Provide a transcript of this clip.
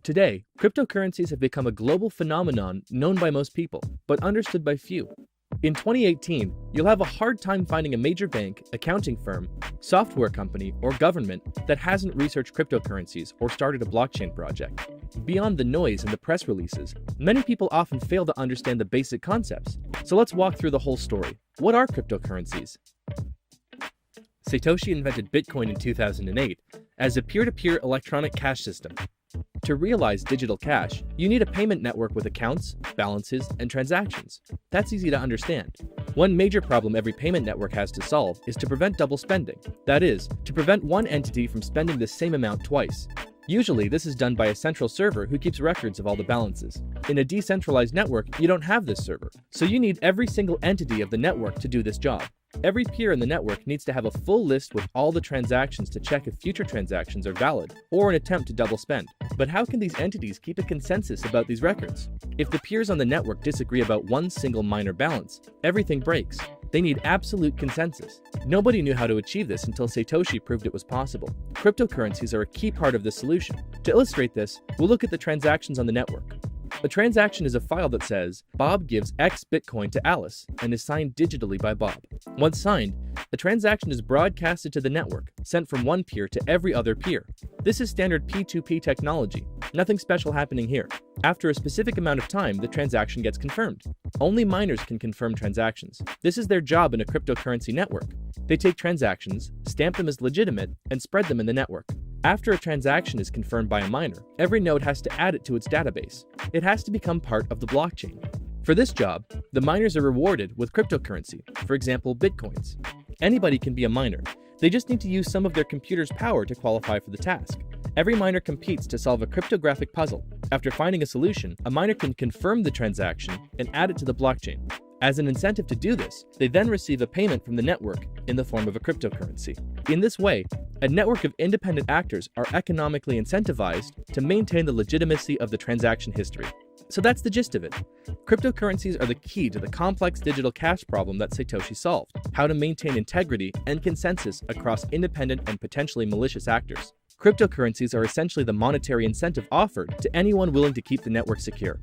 Today, cryptocurrencies have become a global phenomenon known by most people, but understood by few. In 2018, you'll have a hard time finding a major bank, accounting firm, software company, or government that hasn't researched cryptocurrencies or started a blockchain project. Beyond the noise and the press releases, many people often fail to understand the basic concepts. So let's walk through the whole story. What are cryptocurrencies? Satoshi invented Bitcoin in 2008 as a peer-to-peer electronic cash system. To realize digital cash, you need a payment network with accounts, balances, and transactions. That's easy to understand. One major problem every payment network has to solve is to prevent double spending. That is, to prevent one entity from spending the same amount twice. Usually, this is done by a central server who keeps records of all the balances. In a decentralized network, you don't have this server, so you need every single entity of the network to do this job. Every peer in the network needs to have a full list with all the transactions to check if future transactions are valid, or an attempt to double spend. But how can these entities keep a consensus about these records? If the peers on the network disagree about one single minor balance, everything breaks. They need absolute consensus. Nobody knew how to achieve this until Satoshi proved it was possible. Cryptocurrencies are a key part of this solution. To illustrate this, we'll look at the transactions on the network. A transaction is a file that says, Bob gives X Bitcoin to Alice and is signed digitally by Bob. Once signed, the transaction is broadcasted to the network, sent from one peer to every other peer. This is standard P2P technology. Nothing special happening here. After a specific amount of time, the transaction gets confirmed. Only miners can confirm transactions. This is their job in a cryptocurrency network. They take transactions, stamp them as legitimate, and spread them in the network. After a transaction is confirmed by a miner, every node has to add it to its database. It has to become part of the blockchain. For this job, the miners are rewarded with cryptocurrency, for example, bitcoins. Anybody can be a miner. They just need to use some of their computer's power to qualify for the task. Every miner competes to solve a cryptographic puzzle. After finding a solution, a miner can confirm the transaction and add it to the blockchain. As an incentive to do this, they then receive a payment from the network in the form of a cryptocurrency. In this way, a network of independent actors are economically incentivized to maintain the legitimacy of the transaction history. So that's the gist of it. Cryptocurrencies are the key to the complex digital cash problem that Satoshi solved: how to maintain integrity and consensus across independent and potentially malicious actors. Cryptocurrencies are essentially the monetary incentive offered to anyone willing to keep the network secure.